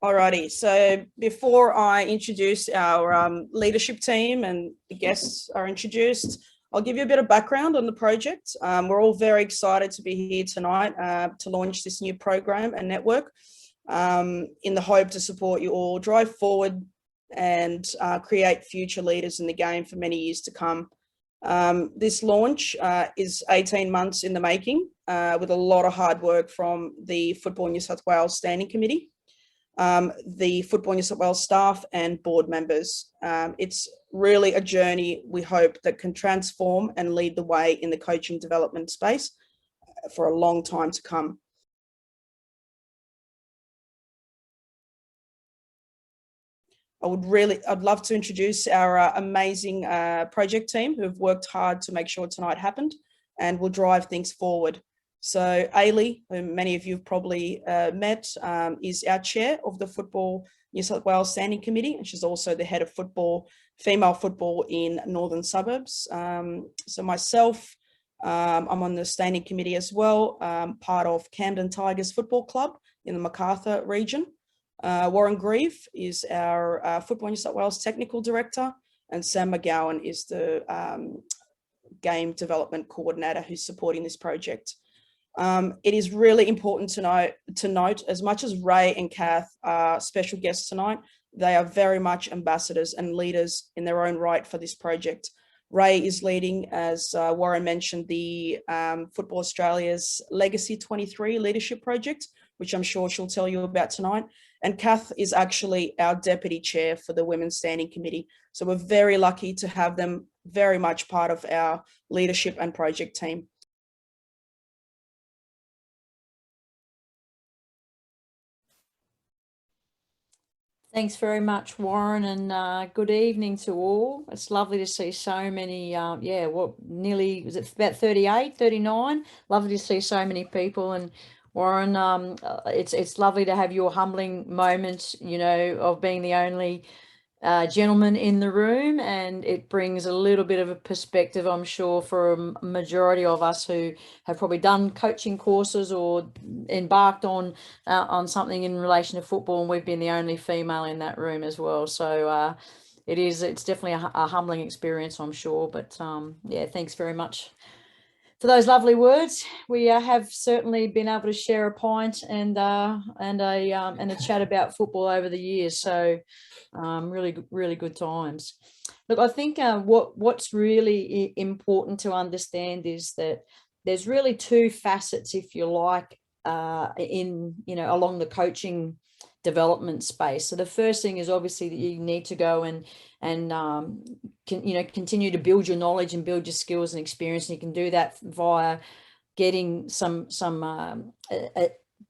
Alrighty, so before I introduce our leadership team and the guests are introduced, I'll give you a bit of background on the project. We're all very excited to be here tonight to launch this new program and network in the hope to support you all drive forward and create future leaders in the game for many years to come. This launch is 18 months in the making with a lot of hard work from the Football New South Wales Standing Committee, the Football New South Wales staff and board members. It's really a journey, we hope, that can transform and lead the way in the coaching development space for a long time to come. I'd love to introduce our amazing project team who have worked hard to make sure tonight happened and will drive things forward. So Ailey, who many of you have probably met, is our chair of the Football New South Wales Standing Committee, and she's also the head of football, female football in Northern Suburbs. So myself, I'm on the Standing Committee as well, part of Camden Tigers Football Club in the Macarthur region. Warren Grieve is our Football New South Wales Technical Director, and Sam McGowan is the Game Development Coordinator who's supporting this project. It is really important to note, as much as Ray and Kath are special guests tonight, they are very much ambassadors and leaders in their own right for this project. Ray is leading, as Warren mentioned, the Football Australia's Legacy 23 Leadership Project, which I'm sure she'll tell you about tonight. And Kath is actually our deputy chair for the Women's Standing Committee. So we're very lucky to have them very much part of our leadership and project team. Thanks very much, Warren, and good evening to all. It's lovely to see so many, nearly, was it about 38, 39? Lovely to see so many people. And Warren, it's lovely to have your humbling moment, of being the only gentleman in the room, and it brings a little bit of a perspective, I'm sure, for a majority of us who have probably done coaching courses or embarked on something in relation to football, and we've been the only female in that room as well. So it's definitely a humbling experience, I'm sure. But thanks very much for those lovely words. We have certainly been able to share a pint and a chat about football over the years. So really good times. Look, I think what's really important to understand is that there's really two facets, if you like, along the coaching development space. So the first thing is obviously that you need to go and continue to build your knowledge and build your skills and experience, and you can do that via getting some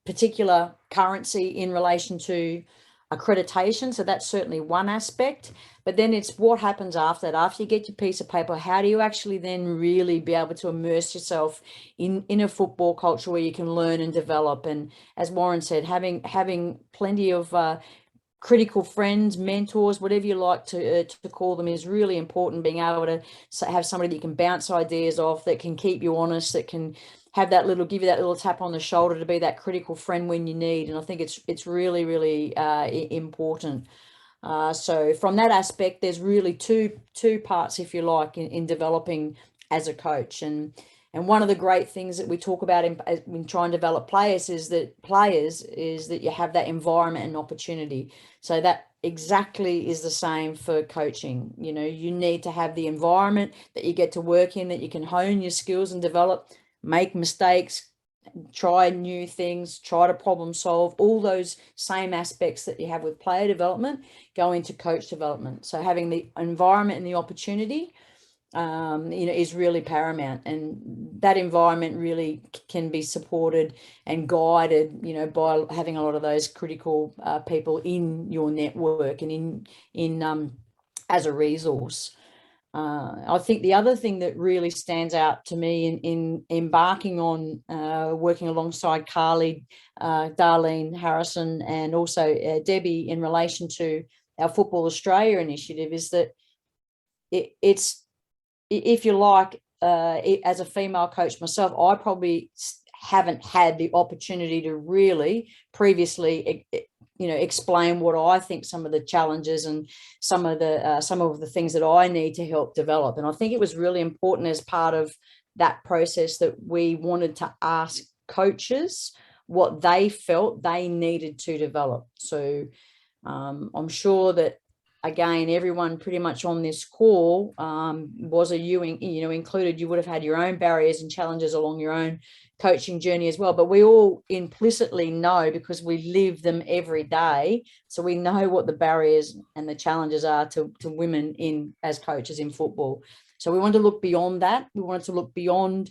particular currency in relation to accreditation. So that's certainly one aspect, but then it's what happens after that. After you get your piece of paper, how do you actually then really be able to immerse yourself in a football culture where you can learn and develop? And as Warren said, having plenty of critical friends, mentors, whatever you like to call them, is really important. Being able to have somebody that you can bounce ideas off, that can keep you honest, that can give you that little tap on the shoulder to be that critical friend when you need. And I think it's really important. So from that aspect, there's really two parts, if you like, in developing as a coach. And one of the great things that we talk about in trying to develop players is that you have that environment and opportunity. So that exactly is the same for coaching. You need to have the environment that you get to work in, that you can hone your skills and develop, make mistakes, try new things, try to problem solve. All those same aspects that you have with player development go into coach development. So having the environment and the opportunity is really paramount, and that environment really can be supported and guided, by having a lot of those critical people in your network and in as a resource. I think the other thing that really stands out to me in embarking on working alongside Carly, Darlene Harrison, and also Debbie in relation to our Football Australia initiative is that it's, if you like, as a female coach myself, I probably haven't had the opportunity to really previously explain what I think some of the challenges and some of the things that I need to help develop. And I think it was really important as part of that process that we wanted to ask coaches what they felt they needed to develop. So I'm sure that, again, everyone pretty much on this call was included. You would have had your own barriers and challenges along your own coaching journey as well, but we all implicitly know, because we live them every day, so we know what the barriers and the challenges are to women as coaches in football. So we want to look beyond that. We wanted to look beyond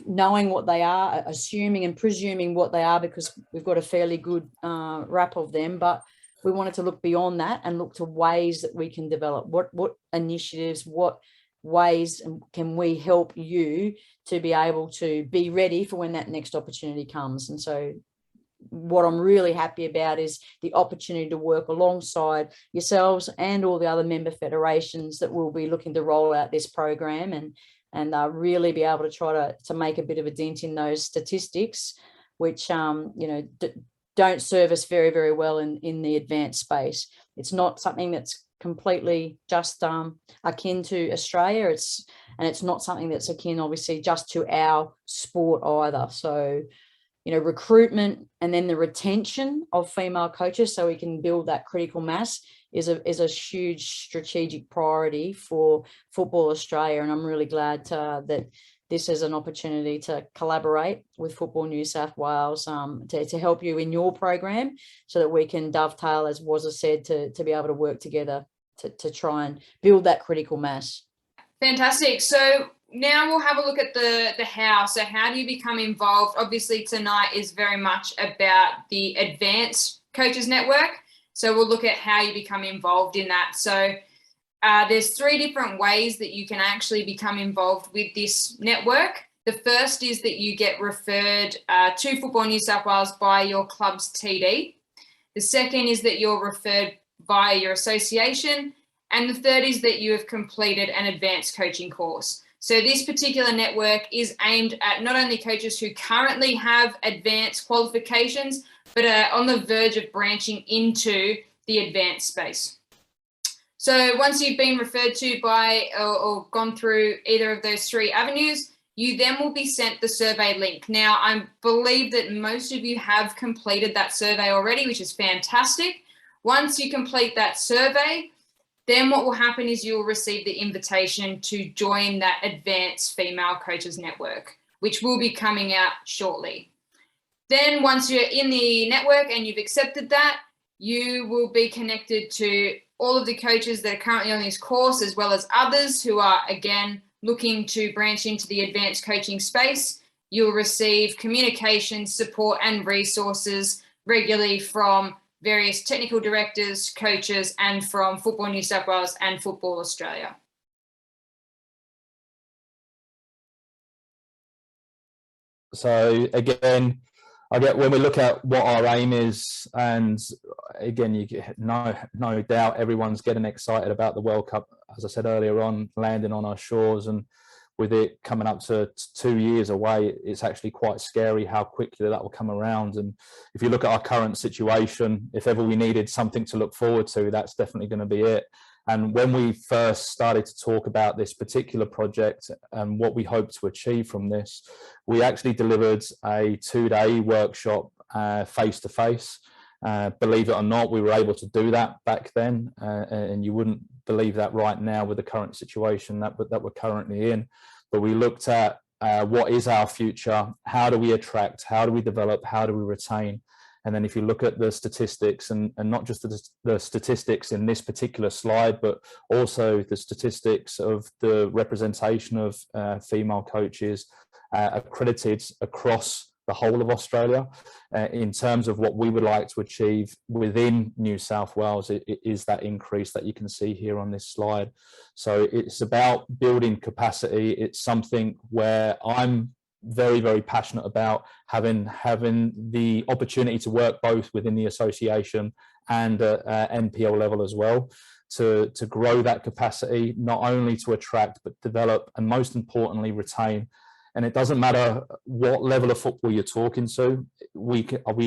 knowing what they are, assuming and presuming what they are, because we've got a fairly good wrap of them, but we wanted to look beyond that and look to ways that we can develop. What initiatives, what ways can we help you to be able to be ready for when that next opportunity comes? And so what I'm really happy about is the opportunity to work alongside yourselves and all the other member federations that will be looking to roll out this program and really be able to try to make a bit of a dent in those statistics, which don't serve us very, very well in the advanced space. It's not something that's completely just akin to Australia. It's not something that's akin, obviously, just to our sport either. So, recruitment and then the retention of female coaches, so we can build that critical mass, is a huge strategic priority for Football Australia. And I'm really glad that this is an opportunity to collaborate with Football New South Wales to help you in your program, so that we can dovetail, as Wazza said, to be able to work together to try and build that critical mass. Fantastic. So now we'll have a look at the how. So how do you become involved? Obviously, tonight is very much about the Advanced Coaches Network. So we'll look at how you become involved in that. So there's 3 different ways that you can actually become involved with this network. The first is that you get referred to Football New South Wales by your club's TD. The second is that you're referred via your association. And the third is that you have completed an advanced coaching course. So this particular network is aimed at not only coaches who currently have advanced qualifications, but are on the verge of branching into the advanced space. So once you've been referred to by or gone through either of those 3 avenues, you then will be sent the survey link. Now, I believe that most of you have completed that survey already, which is fantastic. Once you complete that survey, then what will happen is you'll receive the invitation to join that Advanced Female Coaches Network, which will be coming out shortly. Then once you're in the network and you've accepted that, you will be connected to all of the coaches that are currently on this course, as well as others who are, again, looking to branch into the advanced coaching space. You'll receive communication, support, and resources regularly from various technical directors, coaches, and from Football New South Wales and Football Australia. So again, when we look at what our aim is, and again, you get no doubt everyone's getting excited about the World Cup, as I said earlier on, landing on our shores, and with it coming up to 2 years away, it's actually quite scary how quickly that will come around. And if you look at our current situation, if ever we needed something to look forward to, that's definitely going to be it. And when we first started to talk about this particular project and what we hope to achieve from this, we actually delivered a 2-day workshop face-to-face. Believe it or not, we were able to do that back then, and you wouldn't believe that right now with the current situation that we're currently in. But we looked at what is our future, how do we attract, how do we develop, how do we retain? And then if you look at the statistics, and not just the statistics in this particular slide, but also the statistics of the representation of female coaches accredited across the whole of Australia, in terms of what we would like to achieve within New South Wales, it is that increase that you can see here on this slide. So it's about building capacity. It's something where I'm very, very passionate about, having the opportunity to work both within the association and NPL level as well, to grow that capacity, not only to attract, but develop, and most importantly, retain. And it doesn't matter what level of football you're talking to. We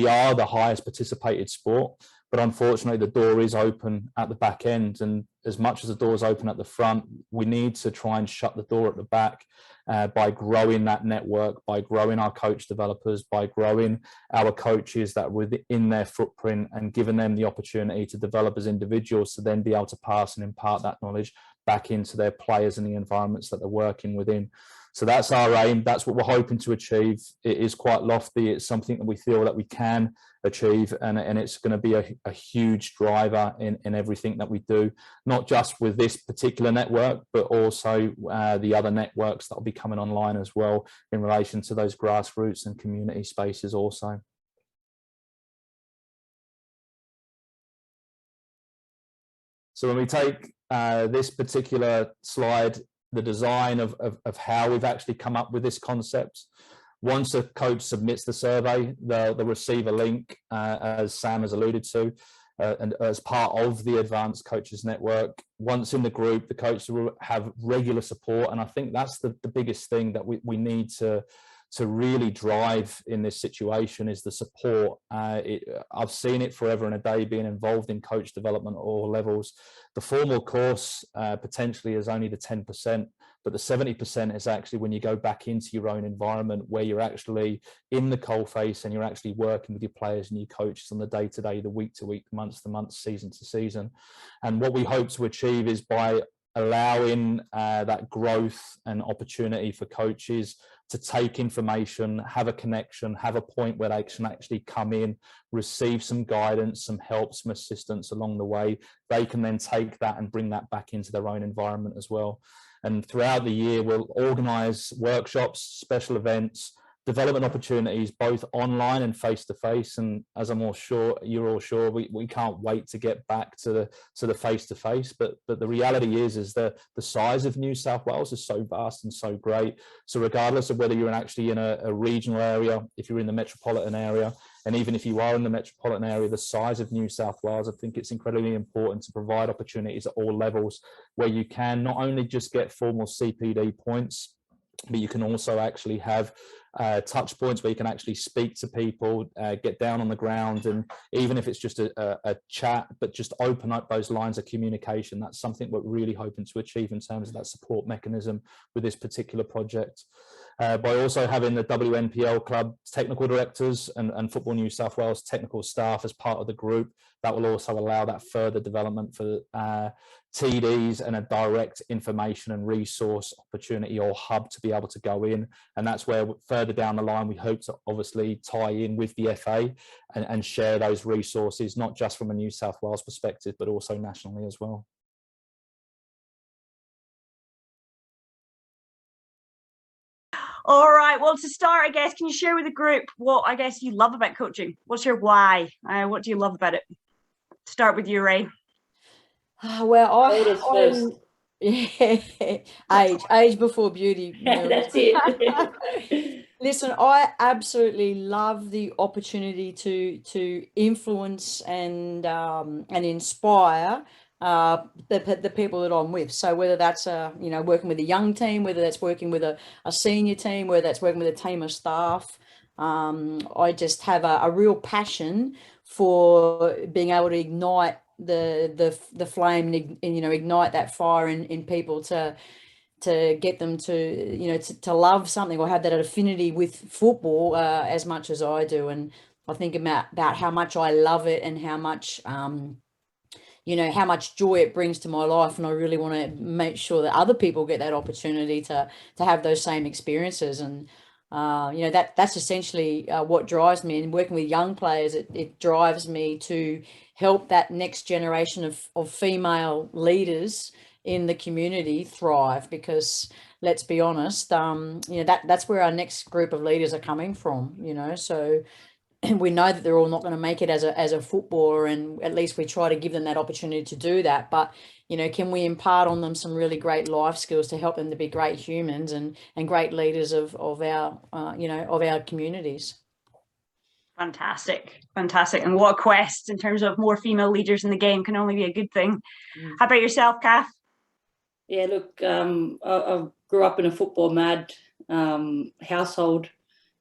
are the highest participated sport. but unfortunately the door is open at the back end, and as much as the door is open at the front, we need to try and shut the door at the back by growing that network, by growing our coach developers, by growing our coaches that are within their footprint, and giving them the opportunity to develop as individuals to then be able to pass and impart that knowledge back into their players and the environments that they're working within. So that's our aim. That's what we're hoping to achieve. It is quite lofty. It's something that we feel that we can achieve, and it's going to be a huge driver in everything that we do, not just with this particular network, but also the other networks that will be coming online as well in relation to those grassroots and community spaces also. So when we take this particular slide, the design of how we've actually come up with this concept, once a coach submits the survey, they'll receive a link, as Sam has alluded to, and as part of the Advanced Coaches Network. Once in the group, the coach will have regular support, and I think that's the biggest thing that we need to really drive in this situation is the support. I've seen it forever and a day being involved in coach development at all levels. The formal course potentially is only the 10%, but the 70% is actually when you go back into your own environment, where you're actually in the coalface and you're actually working with your players and your coaches on the day-to-day, the week-to-week, month-to-month, season-to-season. And what we hope to achieve is by allowing that growth and opportunity for coaches to take information, have a connection, have a point where they can actually come in, receive some guidance, some help, some assistance along the way. They can then take that and bring that back into their own environment as well. And throughout the year, we'll organise workshops, special events, development opportunities, both online and face-to-face. And as I'm all sure, you're all sure, we can't wait to get back to the face-to-face. But the reality is that the size of New South Wales is so vast and so great. So regardless of whether you're actually in a regional area, if you're in the metropolitan area, and even if you are in the metropolitan area, the size of New South Wales, I think it's incredibly important to provide opportunities at all levels where you can not only just get formal CPD points, but you can also actually have touch points where you can actually speak to people, get down on the ground, and even if it's just a chat, but just open up those lines of communication. That's something we're really hoping to achieve in terms of that support mechanism with this particular project. By also having the WNPL club technical directors and Football New South Wales technical staff as part of the group, that will also allow that further development for TDs and a direct information and resource opportunity or hub to be able to go in. And that's where further down the line, we hope to obviously tie in with the FA and share those resources, not just from a New South Wales perspective, but also nationally as well. All right, well, to start, I guess, can you share with the group what I guess you love about coaching? What's your why? What do you love about it? Start with you, Ray. Well, age before beauty. That's it. Listen, I absolutely love the opportunity to influence and inspire the people that I'm with. So whether that's working with a young team, whether that's working with a senior team, whether that's working with a team of staff, I just have a real passion for being able to ignite the flame and ignite that fire in people to get them to love something or have that affinity with football as much as I do. And I think about how much I love it and how much how much joy it brings to my life, and I really want to make sure that other people get that opportunity to have those same experiences. And that's essentially what drives me. And working with young players, it drives me to help that next generation of female leaders in the community thrive, because let's be honest, that's where our next group of leaders are coming from, so we know that they're all not going to make it as a footballer, and at least we try to give them that opportunity to do that. But can we impart on them some really great life skills to help them to be great humans and great leaders of our communities? Fantastic. And what a quest in terms of more female leaders in the game can only be a good thing. How about yourself, Kath? Yeah, look, I grew up in a football mad household.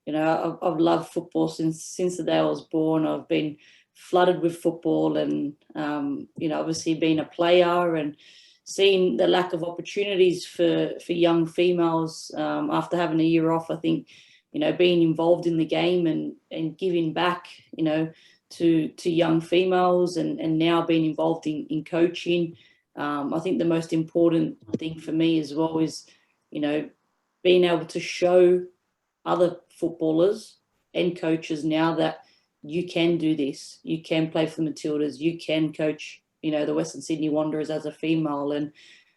I've loved football since the day I was born. I've been flooded with football, and obviously being a player and seeing the lack of opportunities for young females after having a year off, I think being involved in the game and giving back to young females, and now being involved in coaching. I think the most important thing for me as well is being able to show other footballers and coaches now that you can do this. You can play for the Matildas. You can coach, the Western Sydney Wanderers as a female. And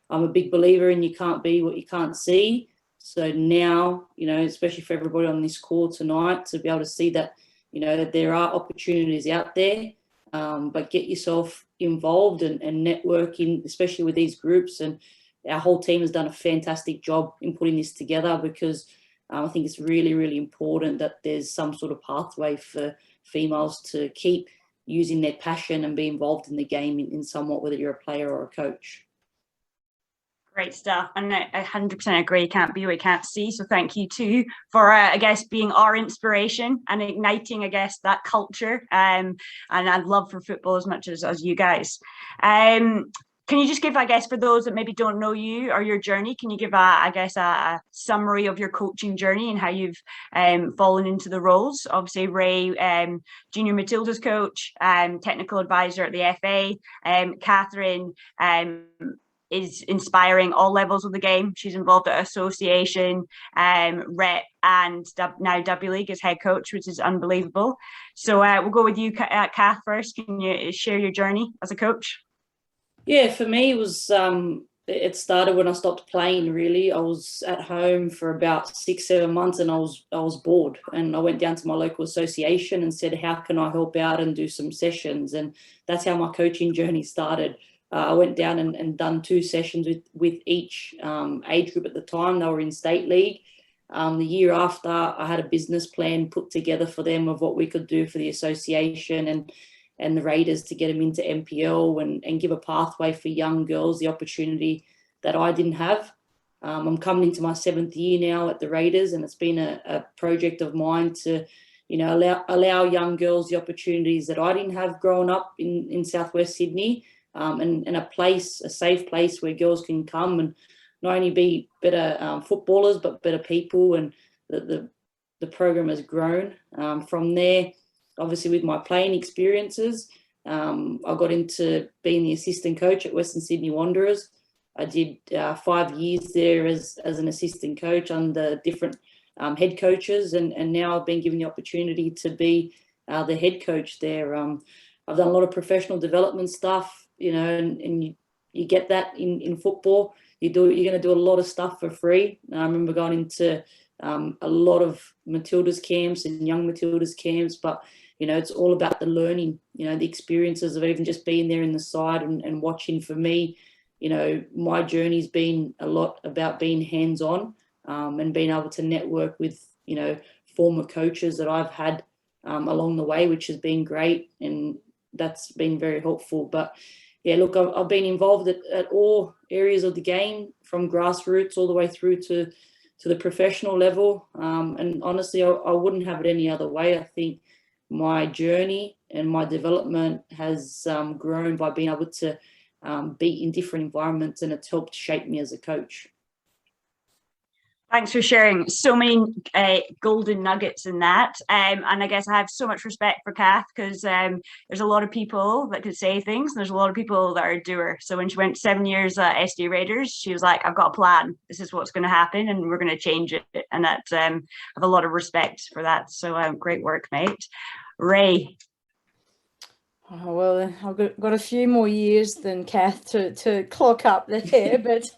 I'm a big believer in you can't be what you can't see. So now, especially for everybody on this call tonight, to be able to see that, that there are opportunities out there, but get yourself involved and networking, especially with these groups. And our whole team has done a fantastic job in putting this together, because I think it's really, really important that there's some sort of pathway for females to keep using their passion and be involved in the game in somewhat, whether you're a player or a coach. Great stuff. And I 100% agree. Can't be what you can't see. So thank you too for, I guess, being our inspiration and igniting, I guess, that culture. And I'd love for football as much as you guys. Can you just give, I guess, for those that maybe don't know you or your journey, can you give, a summary of your coaching journey and how you've fallen into the roles? Obviously, Ray, junior Matildas coach, technical advisor at the FA. Catherine is inspiring all levels of the game. She's involved at association, rep, and now W League as head coach, which is unbelievable. So we'll go with you, Kath, first. Can you share your journey as a coach? Yeah, for me, it started when I stopped playing, really. I was at home for about 6-7 months, and I was bored. And I went down to my local association and said, how can I help out and do some sessions? And that's how my coaching journey started. I went down and done 2 sessions with each age group at the time. They were in state league. The year after, I had a business plan put together for them of what we could do for the association and the Raiders to get them into MPL and give a pathway for young girls the opportunity that I didn't have. I'm coming into my 7th year now at the Raiders, and it's been a project of mine to, allow young girls the opportunities that I didn't have growing up in Southwest Sydney, and a safe place where girls can come and not only be better footballers, but better people. And the program has grown from there. Obviously, with my playing experiences, I got into being the assistant coach at Western Sydney Wanderers. I did 5 years there as an assistant coach under different head coaches, and now I've been given the opportunity to be the head coach there. I've done a lot of professional development stuff, and you get that in football. You're going to do a lot of stuff for free. I remember going into a lot of Matildas camps and young Matildas camps, but it's all about the learning, the experiences of even just being there in the side and watching. For me, my journey's been a lot about being hands-on and being able to network with, former coaches that I've had along the way, which has been great, and that's been very helpful. But yeah, look, I've been involved at all areas of the game, from grassroots all the way through to the professional level. And honestly, I wouldn't have it any other way. I think my journey and my development has grown by being able to be in different environments, and it's helped shape me as a coach. Thanks for sharing so many golden nuggets in that. And I guess I have so much respect for Kath, because there's a lot of people that could say things, and there's a lot of people that are doer. So when she went 7 years at SD Raiders, she was like, I've got a plan. This is what's going to happen, and we're going to change it. And that I have a lot of respect for that. So great work, mate. Ray. Oh, well, I've got a few more years than Kath to clock up there, but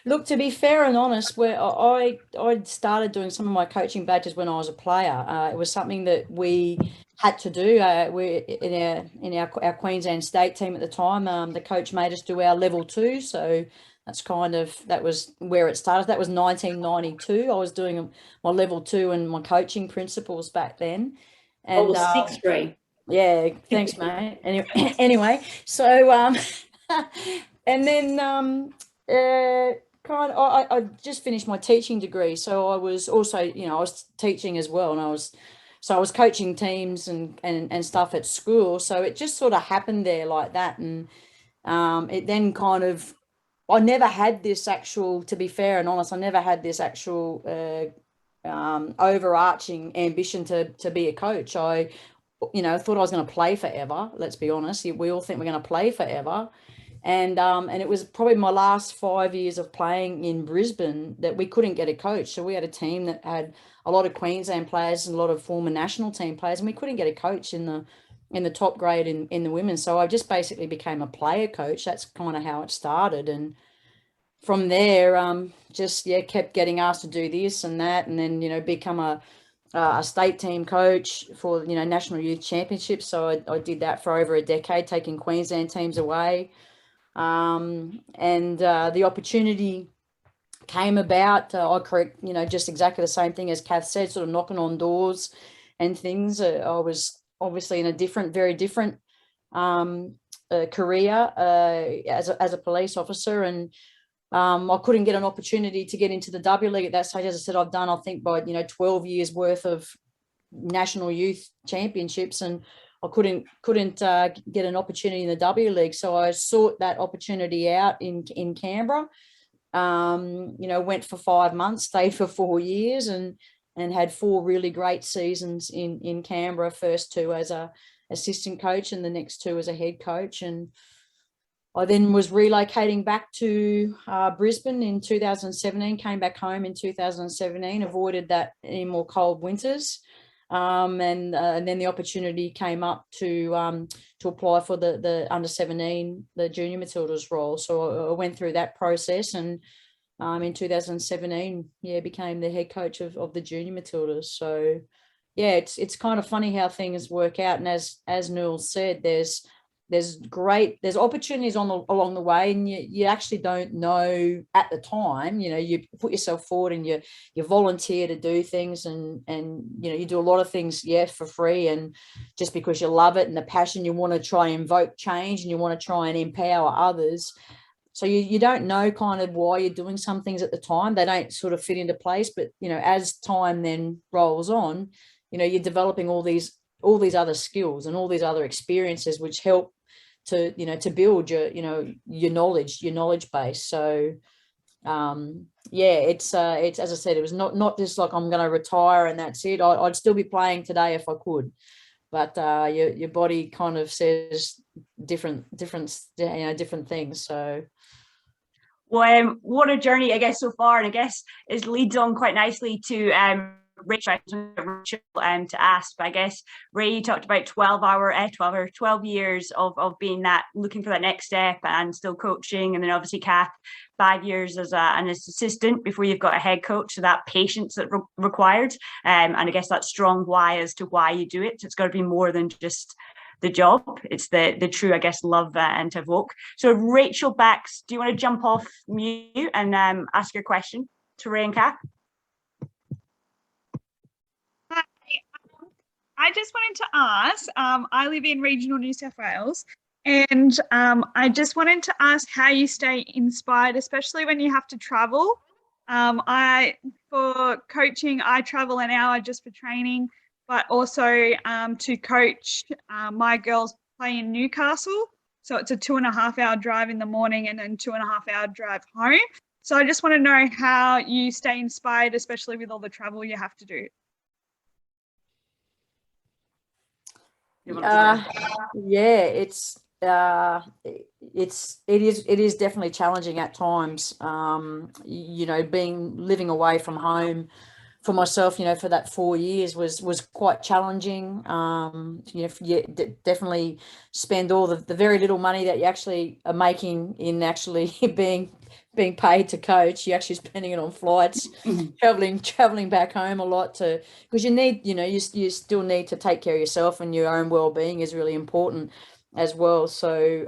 look, to be fair and honest, where I started doing some of my coaching badges when I was a player. It was something that we had to do. We in our Queensland state team at the time. The coach made us do our level 2, so that was where it started. That was 1992. I was doing my level 2 and my coaching principles back then. And, I was 6th grade. Yeah, thanks, mate. Anyway, so and then I just finished my teaching degree, so I was also, I was teaching as well, and I was so I was coaching teams and stuff at school. So it just sort of happened there like that. And it then kind of, I never had this actual, to be fair and honest, I never had this actual overarching ambition to be a coach. I thought I was going to play forever. Let's be honest. We all think we're going to play forever. And it was probably my last 5 years of playing in Brisbane that we couldn't get a coach. So we had a team that had a lot of Queensland players and a lot of former national team players, and we couldn't get a coach in the top grade in the women. So I just basically became a player coach. That's kind of how it started. And from there, kept getting asked to do this and that, and then, become a state team coach for, National Youth Championships. So I did that for over a decade, taking Queensland teams away. And the opportunity came about. Just exactly the same thing as Kath said, sort of knocking on doors and things. I was obviously in a very different career as a police officer, and I couldn't get an opportunity to get into the W League at that stage. As I said, I've done, I think, by 12 years worth of national youth championships, and I couldn't get an opportunity in the W League. So I sought that opportunity out in Canberra. Went for 5 months, stayed for 4 years, and had 4 really great seasons in Canberra. First 2 as a assistant coach, and the next 2 as a head coach. And I then was relocating back to Brisbane in 2017, came back home in 2017, avoided that any more cold winters. And then the opportunity came up to apply for the under 17, the junior Matildas role. So I went through that process, and in 2017, became the head coach of the junior Matildas. So it's kind of funny how things work out. And as Newell said, there's opportunities along the way, and you actually don't know at the time. You put yourself forward and you volunteer to do things, and you do a lot of things for free, and just because you love it and the passion, you want to try and invoke change, and you want to try and empower others. So you don't know kind of why you're doing some things at the time. They don't sort of fit into place, but as time then rolls on, you're developing all these other skills and all these other experiences which help to build your knowledge base. So it's as I said, it was not just like I'm going to retire and that's it. I'd still be playing today if I could, but your body kind of says different things. So well, what a journey, I guess, so far, and I guess it leads on quite nicely to Rachel to ask. But I guess Ray, you talked about 12 years of being that, looking for that next step and still coaching, and then obviously Kath, 5 years as an assistant before you've got a head coach. So that patience that required, and I guess that strong why as to why you do it. So it's got to be more than just the job. It's the true, I guess, love and to evoke. So Rachel Bax, do you want to jump off mute and ask your question to Ray and Kath? I just wanted to ask, I live in regional New South Wales, and I just wanted to ask how you stay inspired, especially when you have to travel. For coaching, I travel an hour just for training, but also to coach my girls play in Newcastle. So it's a 2.5 hour drive in the morning and then 2.5 hour drive home. So I just want to know how you stay inspired, especially with all the travel you have to do. It is definitely challenging at times. Living away from home for myself, for that 4 years was quite challenging. Definitely spend all the very little money that you actually are making in actually being paid to coach. You're actually spending it on flights, traveling back home a lot, because you need, you still need to take care of yourself, and your own well-being is really important as well. So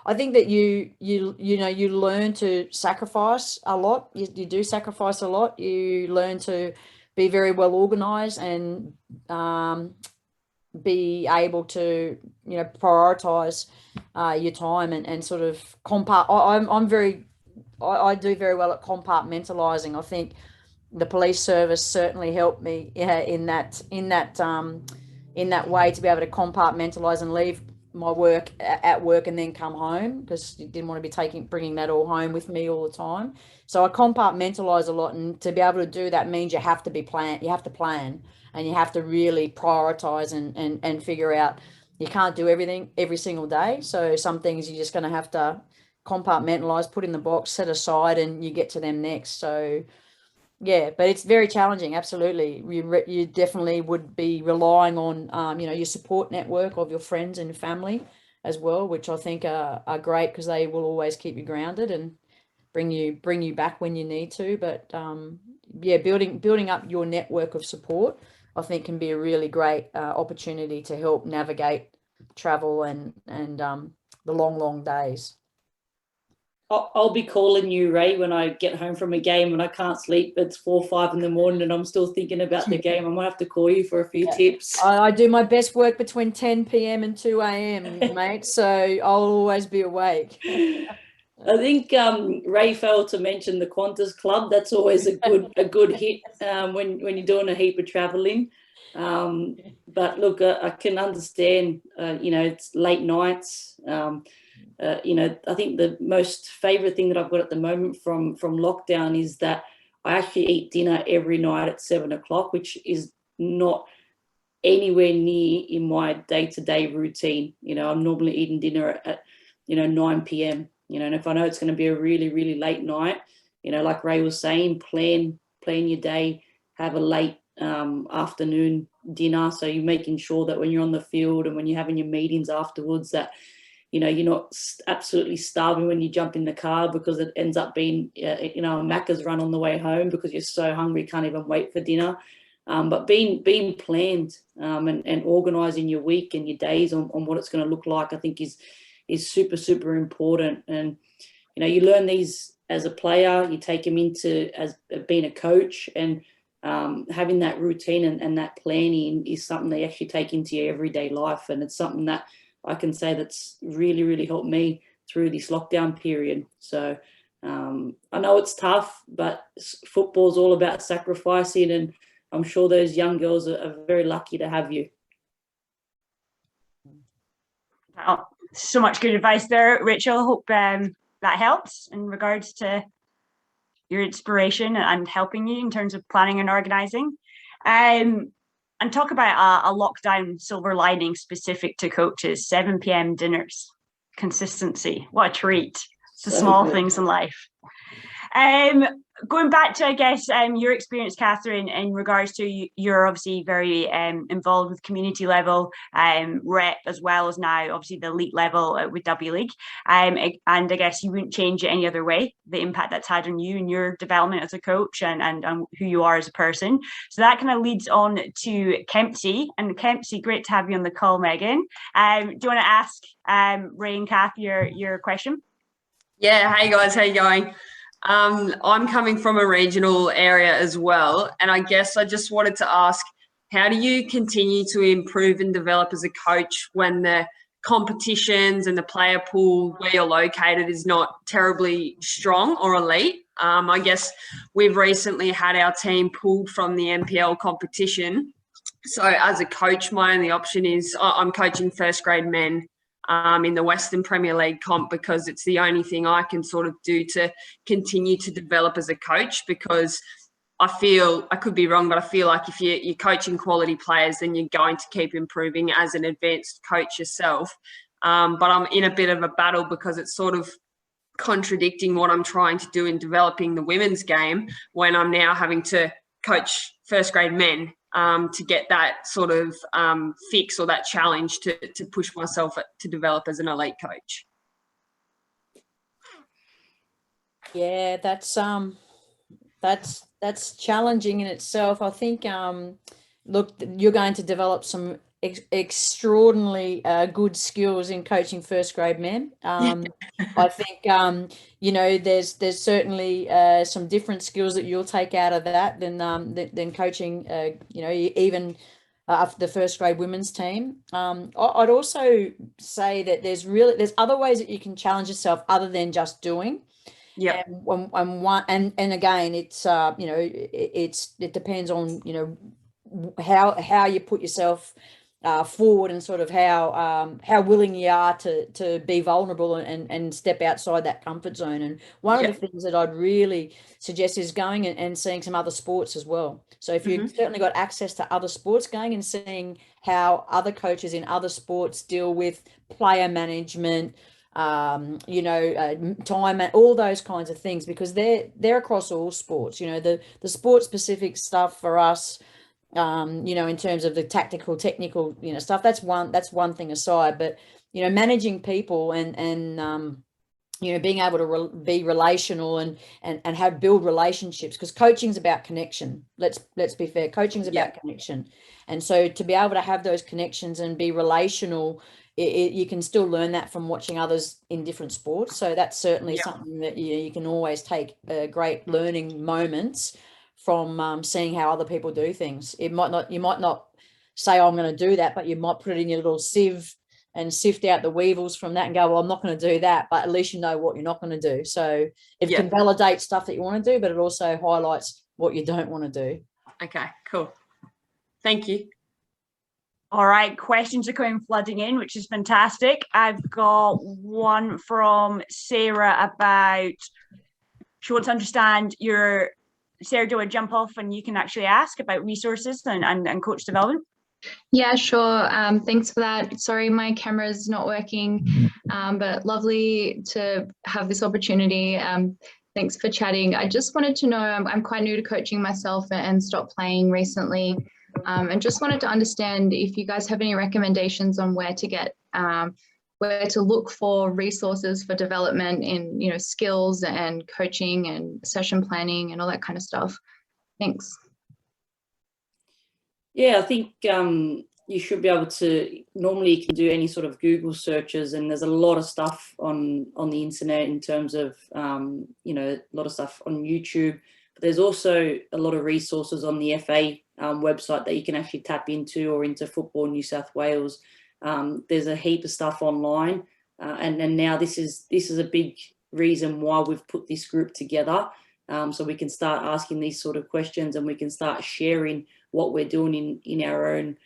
I think that you learn to sacrifice a lot. You do sacrifice a lot. You learn to be very well organized and be able to prioritize your time and sort of I do very well at compartmentalizing. I think the police service certainly helped me in that way, to be able to compartmentalize and leave my work at work and then come home, because you didn't want to be bringing that all home with me all the time. So I compartmentalize a lot, and to be able to do that means you have to plan, and you have to really prioritize and figure out. You can't do everything every single day, so some things you're just going to have to compartmentalize, put in the box, set aside, and you get to them next. So yeah, but it's very challenging. Absolutely. You definitely would be relying on, your support network of your friends and family as well, which I think are great, because they will always keep you grounded and bring you back when you need to. But building up your network of support, I think, can be a really great opportunity to help navigate travel and the long days. I'll be calling you, Ray, when I get home from a game and I can't sleep. It's 4 or 5 in the morning and I'm still thinking about the game. I might have to call you for a few tips. I do my best work between 10 p.m. and 2 a.m., mate. So I'll always be awake. I think Ray failed to mention the Qantas Club. That's always a good hit when you're doing a heap of traveling. But look, I can understand. It's late nights. I think the most favorite thing that I've got at the moment from lockdown is that I actually eat dinner every night at 7 o'clock, which is not anywhere near in my day-to-day routine. I'm normally eating dinner at 9 p.m. And if I know it's going to be a really, really late night, like Ray was saying, plan your day, have a late afternoon dinner. So you're making sure that when you're on the field and when you're having your meetings afterwards, that you're not absolutely starving when you jump in the car, because it ends up being a Macca's run on the way home because you're so hungry, can't even wait for dinner. But being planned and organising your week and your days on what it's going to look like, I think is super, super important. And you learn these as a player, you take them into as being a coach, and having that routine and that planning is something they actually take into your everyday life. And it's something that I can say that's really, really helped me through this lockdown period. So I know it's tough, but football's all about sacrificing, and I'm sure those young girls are very lucky to have you. Oh, so much good advice there, Rachel. Hope that helps in regards to your inspiration and helping you in terms of planning and organising. And talk about a lockdown silver lining specific to coaches: 7 p.m. dinners, consistency. What a treat. It's the small things in life. Going back to, I guess, your experience, Catherine, in regards to you're obviously very involved with community level rep, as well as now obviously the elite level with W League. And I guess you wouldn't change it any other way, the impact that's had on you and your development as a coach and who you are as a person. So that kind of leads on to Kempsey. And Kempsey, great to have you on the call, Megan. Do you want to ask Ray and Kath your question? Yeah, hey guys, how you going? I'm coming from a regional area as well, and I guess I just wanted to ask, how do you continue to improve and develop as a coach when the competitions and the player pool where you're located is not terribly strong or elite? I guess we've recently had our team pulled from the NPL competition. So as a coach, my only option is I'm coaching first grade men in the Western Premier League comp, because it's the only thing I can sort of do to continue to develop as a coach, because I feel, I could be wrong, but I feel like if you're coaching quality players, then you're going to keep improving as an advanced coach yourself. But I'm in a bit of a battle because it's sort of contradicting what I'm trying to do in developing the women's game when I'm now having to coach first grade men to get that sort of fix or that challenge to push myself to develop as an elite coach. Yeah, that's challenging in itself. I think look, you're going to develop some extraordinarily good skills in coaching first grade men. I think there's certainly some different skills that you'll take out of that than coaching even the first grade women's team. I'd also say that there's other ways that you can challenge yourself other than just doing. Yeah. And again, it's you know, it depends on, you know, how you put yourself forward, and sort of how willing you are to be vulnerable and step outside that comfort zone. And one of the things that I'd really suggest is going and seeing some other sports as well. So if you've certainly got access to other sports, going and seeing how other coaches in other sports deal with player management, you know, time, and all those kinds of things, because they're across all sports. You know, the sport specific stuff for us, you know, in terms of the tactical, technical, you know, stuff, that's one thing aside. But, you know, managing people and you know, being able to be relational and build relationships, because coaching's about connection. Let's be fair. Coaching's about connection. And so to be able to have those connections and be relational, you can still learn that from watching others in different sports. So that's certainly something that you can always take great learning moments from, seeing how other people do things. You might not say, oh, I'm going to do that, but you might put it in your little sieve and sift out the weevils from that and go, well, I'm not going to do that, but at least you know what you're not going to do. So it can validate stuff that you want to do, but it also highlights what you don't want to do. Okay, cool. Thank you. All right, questions are coming flooding in, which is fantastic. I've got one from Sarah about, she wants to understand Sarah, do I jump off and you can actually ask about resources and coach development? Yeah, sure. Thanks for that. Sorry, my camera is not working, but lovely to have this opportunity. Thanks for chatting. I just wanted to know, I'm quite new to coaching myself and stopped playing recently, and just wanted to understand if you guys have any recommendations on where to get, where to look for resources for development in, you know, skills and coaching and session planning and all that kind of stuff. Thanks. Yeah, I think you should be able to, normally you can do any sort of Google searches, and there's a lot of stuff on the internet in terms of, you know, a lot of stuff on YouTube. But there's also a lot of resources on the FA website that you can actually tap into, or into Football New South Wales. There's a heap of stuff online, and now this is a big reason why we've put this group together, so we can start asking these sort of questions, and we can start sharing what we're doing in our own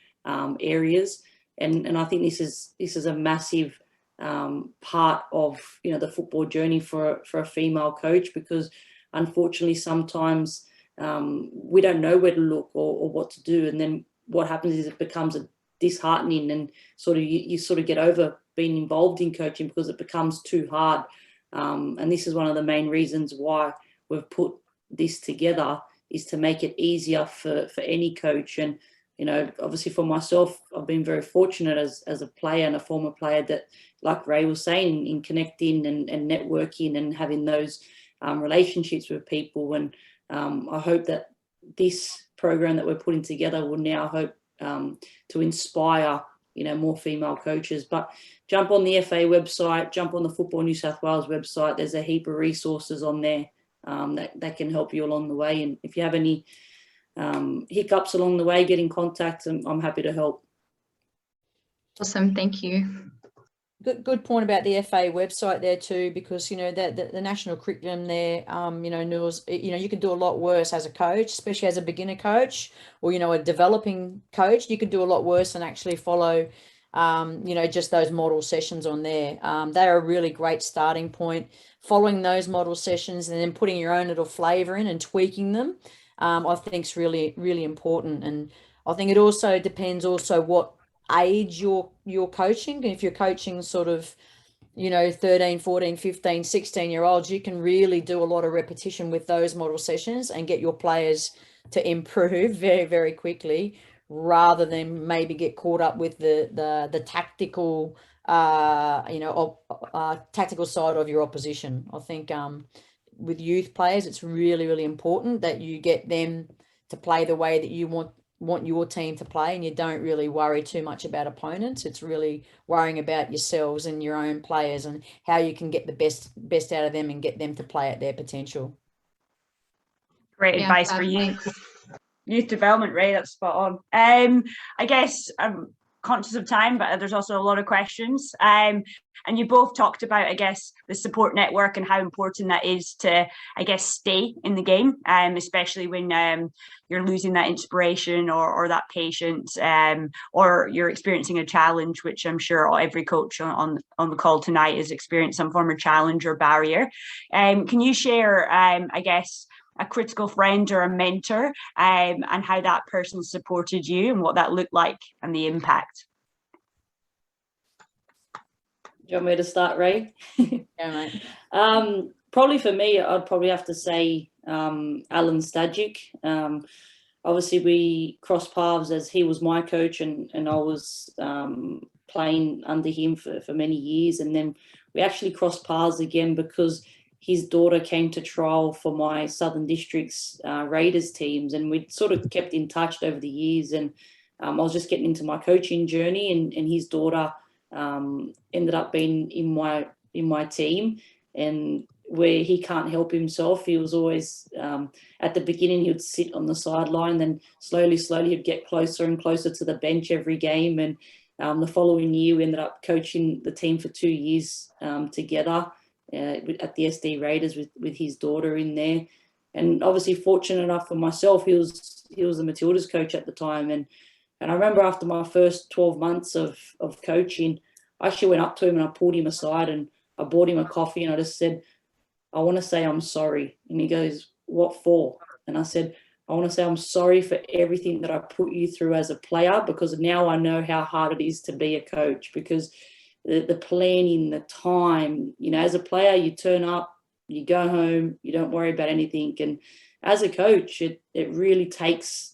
areas. And I think this is a massive part of, you know, the football journey for a female coach, because unfortunately sometimes we don't know where to look or what to do, and then what happens is it becomes disheartening, and sort of you sort of get over being involved in coaching because it becomes too hard. And this is one of the main reasons why we've put this together, is to make it easier for any coach. And, you know, obviously for myself, I've been very fortunate as a player and a former player that, like Ray was saying, in connecting and networking and having those relationships with people. And I hope that this program that we're putting together will now hope to inspire, you know, more female coaches. But jump on the FA website, jump on the Football New South Wales website. There's a heap of resources on there that can help you along the way. And if you have any hiccups along the way, get in contact, and I'm happy to help. Awesome, thank you. Good point about the FA website there too, because, you know, that the national curriculum there, you know, knows, you know, you could do a lot worse as a coach, especially as a beginner coach, or, you know, a developing coach. You could do a lot worse than actually follow, you know, just those model sessions on there. They're a really great starting point. Following those model sessions and then putting your own little flavor in and tweaking them, I think is really, really important. And I think it also depends also what age you're coaching. If you're coaching sort of, you know, 13, 14, 15, 16-year-olds, you can really do a lot of repetition with those model sessions and get your players to improve very, very quickly, rather than maybe get caught up with the tactical, you know, tactical side of your opposition. I think with youth players, it's really, really important that you get them to play the way that you want your team to play, and you don't really worry too much about opponents. It's really worrying about yourselves and your own players and how you can get the best out of them and get them to play at their potential. Great advice for you. Youth development, Ray, that's spot on. I guess conscious of time, but there's also a lot of questions. And you both talked about, I guess, the support network and how important that is to, I guess, stay in the game, especially when you're losing that inspiration or that patience, or you're experiencing a challenge, which I'm sure every coach on the call tonight has experienced some form of challenge or barrier. Can you share, I guess, a critical friend or a mentor, and how that person supported you and what that looked like and the impact? Do you want me to start, Ray? Yeah, mate. Probably for me, I'd probably have to say Alan Stajic. Obviously, we crossed paths as he was my coach and I was playing under him for many years. And then we actually crossed paths again because his daughter came to trial for my Southern District's Raiders teams. And we sort of kept in touch over the years. And I was just getting into my coaching journey, and his daughter ended up being in my team, and where he can't help himself. He was always at the beginning he would sit on the sideline, then slowly he'd get closer and closer to the bench every game. And the following year we ended up coaching the team for 2 years together at the SD Raiders with his daughter in there. And obviously fortunate enough for myself, he was the Matildas coach at the time. And I remember after my first 12 months of coaching, I actually went up to him and I pulled him aside and I bought him a coffee and I just said, I want to say I'm sorry. And he goes, what for? And I said, I want to say I'm sorry for everything that I put you through as a player, because now I know how hard it is to be a coach, because the planning, the time, as a player, you turn up, you go home, you don't worry about anything. And as a coach, it really takes,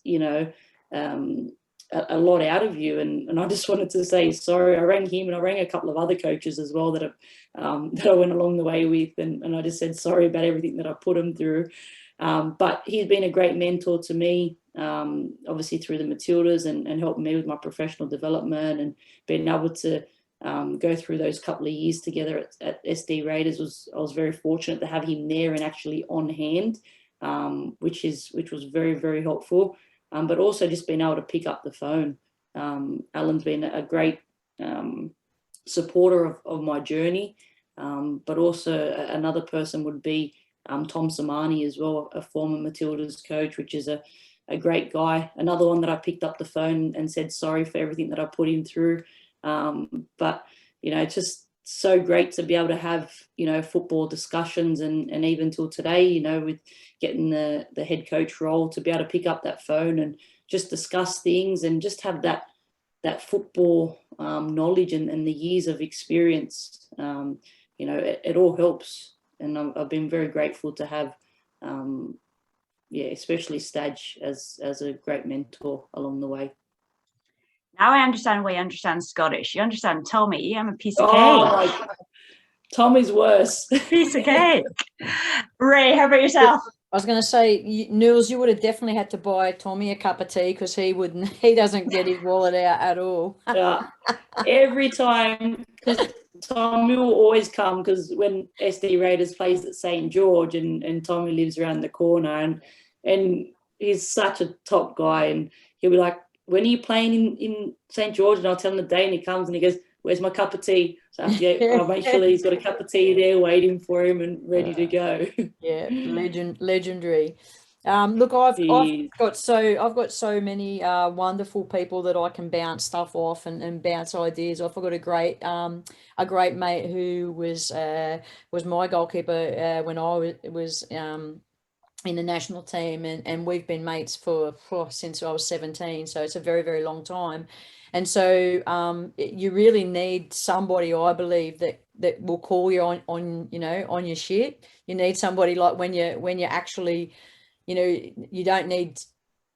a lot out of you. And I just wanted to say sorry. I rang him and I rang a couple of other coaches as well that I went along the way with. And I just said sorry about everything that I put him through. But he's been a great mentor to me, obviously through the Matildas and helping me with my professional development, and being able to go through those couple of years together at SD Raiders I was very fortunate to have him there and actually on hand, which was very, very helpful. But also just being able to pick up the phone. Alan's been a great supporter of my journey, but also another person would be Tom Samani as well, a former Matildas coach, which is a great guy. Another one that I picked up the phone and said sorry for everything that I put him through. But, it's just so great to be able to have, football discussions and even till today, with getting the head coach role, to be able to pick up that phone and just discuss things and just have that football knowledge and the years of experience. It all helps. And I've been very grateful to have, especially Staj as a great mentor along the way. Now I understand why you understand Scottish. You understand Tommy. I'm a piece of cake. Tommy's worse. Piece of cake. Ray, how about yourself? I was going to say, Nils, you would have definitely had to buy Tommy a cup of tea, because he doesn't get his wallet out at all. Every time, because Tommy will always come, because when SD Raiders plays at St. George and Tommy lives around the corner, and he's such a top guy, and he'll be like, when are you playing in St. George? And I'll tell him the day, and he comes and he goes, where's my cup of tea? So I'll make sure that he's got a cup of tea there waiting for him and ready to go. Yeah, legendary. Look, I've got so many wonderful people that I can bounce stuff off and bounce ideas off. I've got a great mate who was my goalkeeper when I was in the national team, and we've been mates since I was 17, so it's a very, very long time. And so you really need somebody, I believe, that will call you on your shit. You need somebody like when you actually, you don't need,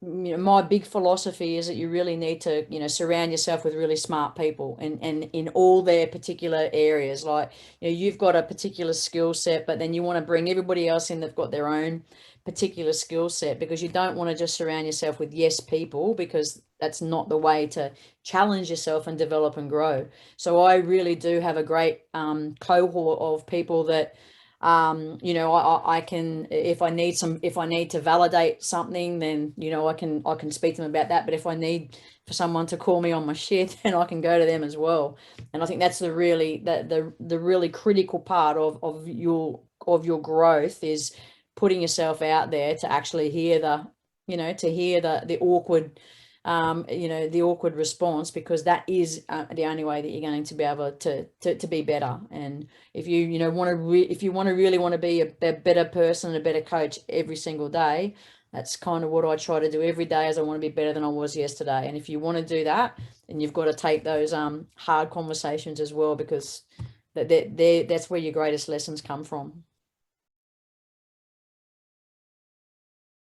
my big philosophy is that you really need to, surround yourself with really smart people and in all their particular areas. Like, you've got a particular skill set, but then you want to bring everybody else in that've got their own particular skill set, because you don't want to just surround yourself with yes people, because that's not the way to challenge yourself and develop and grow. So I really do have a great cohort of people that You know, I can, if I need to validate something, then, you know, I can speak to them about that. But if I need for someone to call me on my shit, then I can go to them as well. And I think that's the really critical part of your growth, is putting yourself out there to actually hear the awkward, you know, the awkward response, because that is the only way that you're going to be able to be better. And if you really want to be a better person, a better coach every single day, that's kind of what I try to do every day, is I want to be better than I was yesterday. And if you want to do that, then you've got to take those hard conversations as well, because that's where your greatest lessons come from.